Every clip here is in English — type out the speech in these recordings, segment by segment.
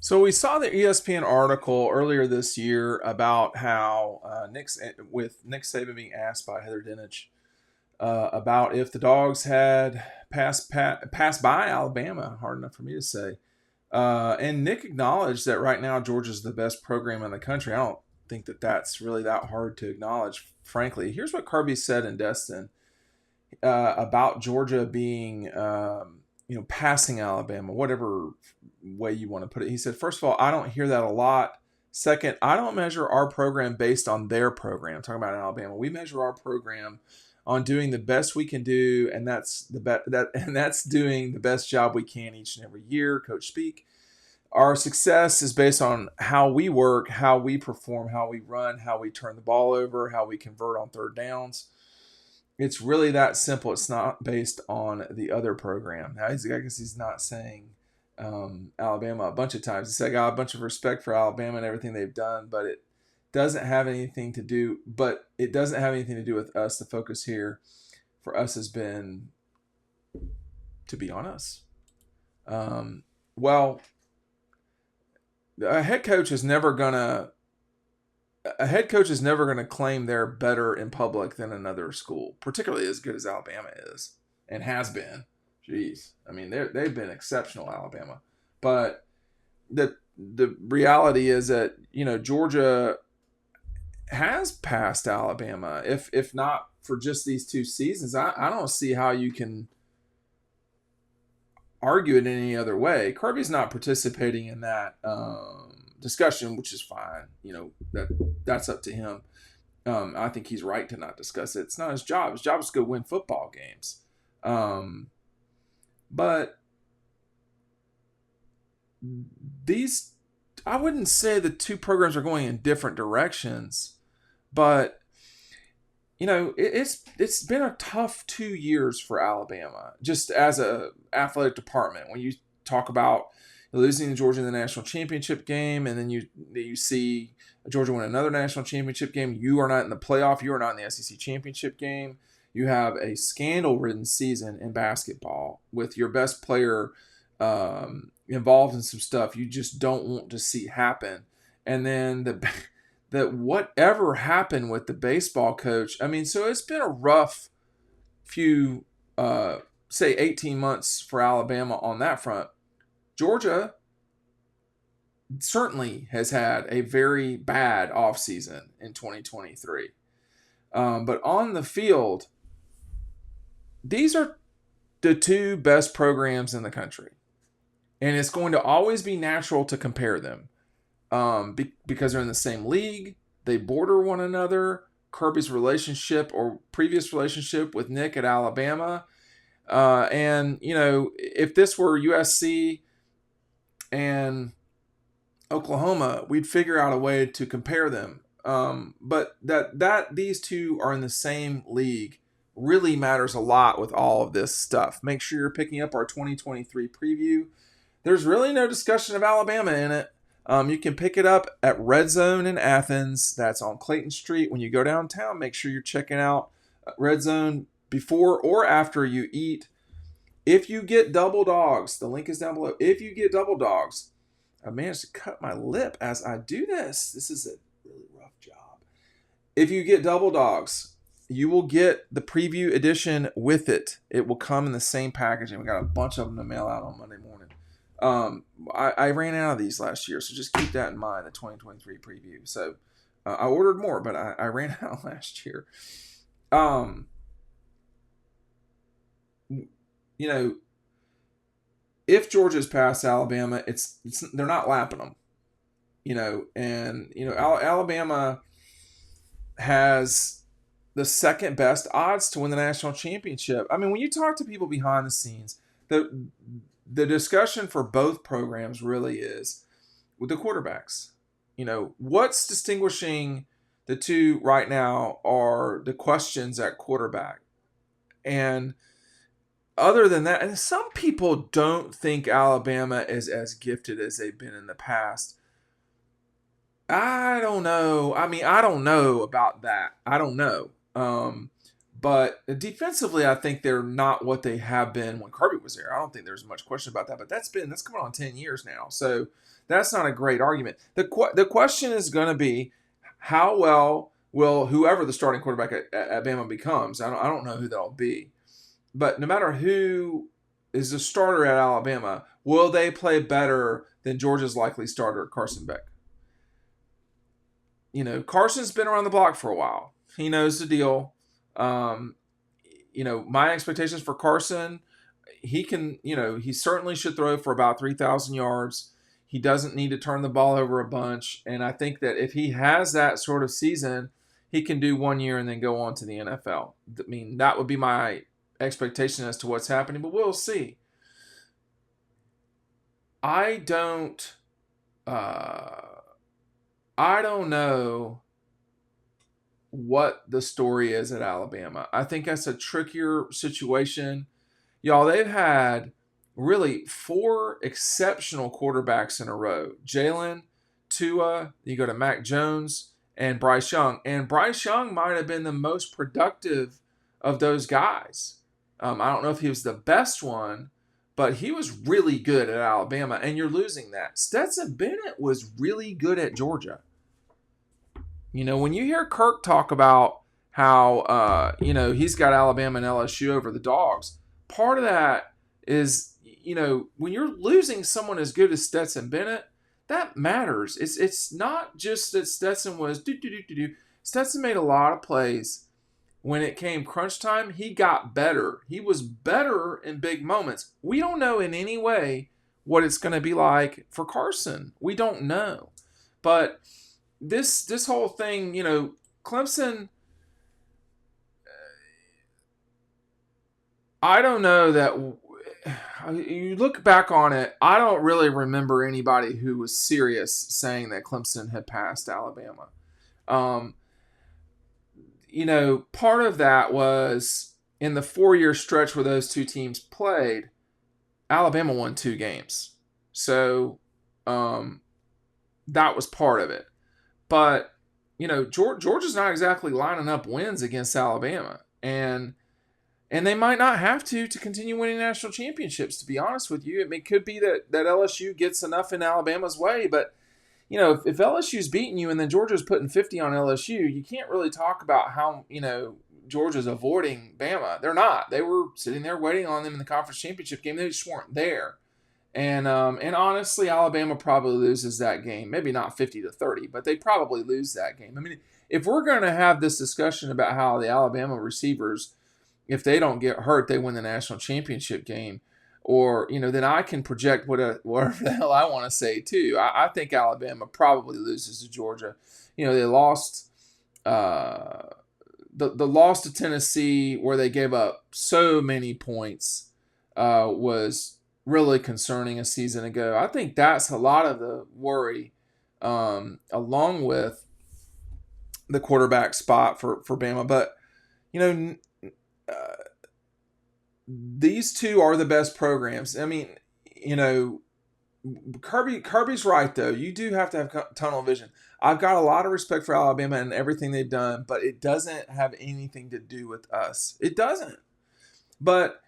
So we saw the ESPN article earlier this year about how with Nick Saban being asked by Heather Dinich about if the Dogs had passed by Alabama, hard enough for me to say. And Nick acknowledged that right now Georgia's the best program in the country. I don't think that that's really that hard to acknowledge, frankly. Here's what Kirby said in Destin about Georgia being, passing Alabama, whatever way you want to put it. He said, first of all, I don't hear that a lot. Second, I don't measure our program based on their program. Talking about Alabama, we measure our program on doing the best we can do, and that's doing the best job we can each and every year. Coach speak. Our success is based on how we work, how we perform, how we run, how we turn the ball over, how we convert on third downs. It's really that simple. It's not based on the other program. Now, I guess he's not saying Alabama a bunch of times. He said, I got a bunch of respect for Alabama and everything they've done, but it doesn't have anything to do. But it doesn't have anything to do with us. The focus here for us has been to be on us. Well, a head coach is never gonna claim they're better in public than another school, particularly as good as Alabama is and has been. Jeez, I mean they've been exceptional, Alabama, but the reality is that Georgia has passed Alabama. If not for just these two seasons, I don't see how you can argue it any other way. Kirby's not participating in that discussion, which is fine. That's up to him. I think he's right to not discuss it. It's not his job. His job is to go win football games. But I wouldn't say the two programs are going in different directions, but it's been a tough 2 years for Alabama, just as a athletic department. When you talk about losing to Georgia in the national championship game, and then you see Georgia win another national championship game, you are not in the playoff, you are not in the SEC championship game. You have a scandal-ridden season in basketball with your best player involved in some stuff you just don't want to see happen, and then that whatever happened with the baseball coach. I mean, so it's been a rough few, say 18 months for Alabama on that front. Georgia certainly has had a very bad offseason in 2023. But on the field, these are the two best programs in the country. And it's going to always be natural to compare them. Because they're in the same league, they border one another. Kirby's relationship or previous relationship with Nick at Alabama, and if this were USC and Oklahoma, we'd figure out a way to compare them. But that these two are in the same league really matters a lot with all of this stuff. Make sure you're picking up our 2023 preview. There's really no discussion of Alabama in it. You can pick it up at Red Zone in Athens. That's on Clayton Street. When you go downtown, make sure you're checking out Red Zone before or after you eat. If you get double dogs, the link is down below. If you get double dogs, I managed to cut my lip as I do this. This is a really rough job. If you get double dogs, you will get the preview edition with it. It will come in the same packaging. We got a bunch of them to mail out on Monday morning. I ran out of these last year, so just keep that in mind, the 2023 preview. So I ordered more, but I ran out last year. If Georgia's past Alabama, it's they're not lapping them. Alabama has the second best odds to win the national championship. I mean, when you talk to people behind the scenes, the discussion for both programs really is with the quarterbacks. What's distinguishing the two right now are the questions at quarterback. And other than that, and some people don't think Alabama is as gifted as they've been in the past. I don't know. I mean, I don't know about that. I don't know. But defensively, I think they're not what they have been when Kirby was there. I don't think there's much question about that. But that's coming on 10 years now, so that's not a great argument. The question is going to be, how well will whoever the starting quarterback at Bama becomes? I don't know who that'll be, but no matter who is the starter at Alabama, will they play better than Georgia's likely starter, Carson Beck? Carson's been around the block for a while. He knows the deal. My expectations for Carson, he certainly should throw for about 3,000 yards. He doesn't need to turn the ball over a bunch. And I think that if he has that sort of season, he can do 1 year and then go on to the NFL. I mean, that would be my expectation as to what's happening, but we'll see. I don't know what the story is at Alabama. I think that's a trickier situation. Y'all, they've had really 4 exceptional quarterbacks in a row. Jalen, Tua, you go to Mac Jones, and Bryce Young. And Bryce Young might have been the most productive of those guys. I don't know if he was the best one, but he was really good at Alabama, and you're losing that. Stetson Bennett was really good at Georgia. When you hear Kirk talk about how, he's got Alabama and LSU over the Dogs, part of that is, when you're losing someone as good as Stetson Bennett, that matters. It's not just that Stetson was do. Stetson made a lot of plays. When it came crunch time, he got better. He was better in big moments. We don't know in any way what it's going to be like for Carson. We don't know. But this whole thing, Clemson, I don't know that you look back on it, I don't really remember anybody who was serious saying that Clemson had passed Alabama. Part of that was in the 4-year stretch where those two teams played, Alabama won 2 games. So that was part of it. But, Georgia's not exactly lining up wins against Alabama. And they might not have to continue winning national championships, to be honest with you. It could be that LSU gets enough in Alabama's way. But, if LSU's beating you and then Georgia's putting 50 on LSU, you can't really talk about how, Georgia's avoiding Bama. They're not. They were sitting there waiting on them in the conference championship game. They just weren't there. And honestly, Alabama probably loses that game. Maybe not 50-30, but they probably lose that game. I mean, if we're going to have this discussion about how the Alabama receivers, if they don't get hurt, they win the national championship game, or, then I can project whatever the hell I want to say too. I think Alabama probably loses to Georgia. They lost the loss to Tennessee, where they gave up so many points, was really concerning a season ago. I think that's a lot of the worry, along with the quarterback spot for Bama. But, these two are the best programs. I mean, Kirby's right, though. You do have to have tunnel vision. I've got a lot of respect for Alabama and everything they've done, but it doesn't have anything to do with us. It doesn't. But,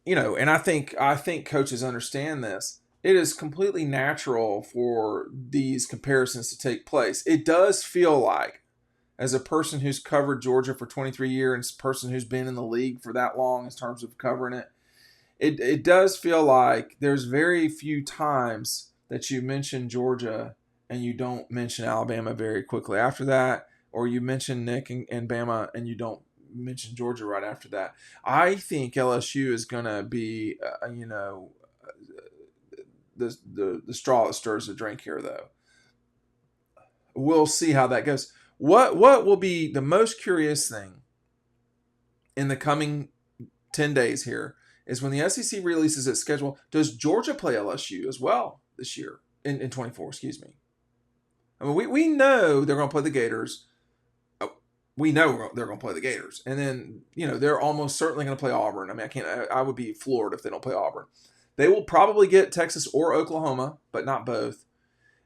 and I think coaches understand this. It is completely natural for these comparisons to take place. It does feel like, as a person who's covered Georgia for 23 years and a person who's been in the league for that long in terms of covering it, it does feel like there's very few times that you mention Georgia and you don't mention Alabama very quickly after that, or you mention Nick and Bama and you don't mention Georgia right after that. I think LSU is going to be, the straw that stirs the drink here, though. We'll see how that goes. What will be the most curious thing in the coming 10 days here is when the SEC releases its schedule, does Georgia play LSU as well this year, in 24, excuse me? I mean, we know they're going to play the Gators. We know they're going to play the Gators. And then, they're almost certainly going to play Auburn. I mean, I would be floored if they don't play Auburn. They will probably get Texas or Oklahoma, but not both.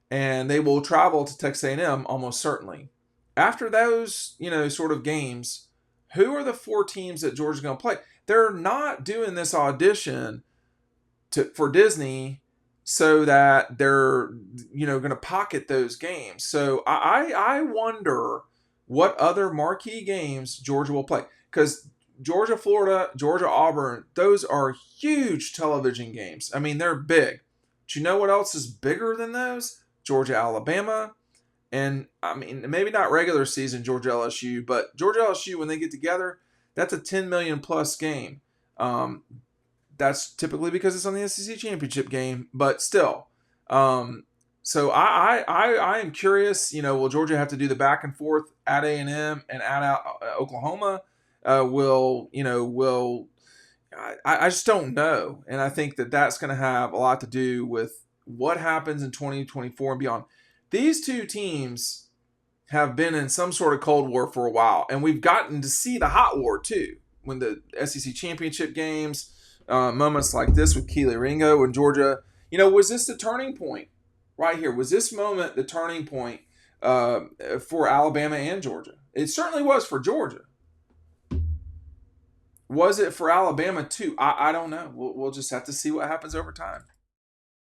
And they will travel to Texas A&M almost certainly. After those, sort of games, who are the 4 teams that Georgia's going to play? They're not doing this audition for Disney so that they're, going to pocket those games. So I wonder what other marquee games Georgia will play, because Georgia, Florida, Georgia, Auburn, those are huge television games. I mean, they're big. But you know what else is bigger than those? Georgia, Alabama. And I mean, maybe not regular season Georgia LSU, but Georgia LSU, when they get together, that's a 10 million plus game. That's typically because it's on the SEC championship game, but still. So I am curious. Will Georgia have to do the back and forth at A&M and at Oklahoma? I just don't know, and I think that's going to have a lot to do with what happens in 2024 and beyond. These 2 teams have been in some sort of Cold War for a while, and we've gotten to see the hot war too. When the SEC championship games, moments like this with Keely Ringo and Georgia, was this the turning point right here? Was this moment the turning point for Alabama and Georgia? It certainly was for Georgia. Was it for Alabama too? I don't know. We'll just have to see what happens over time.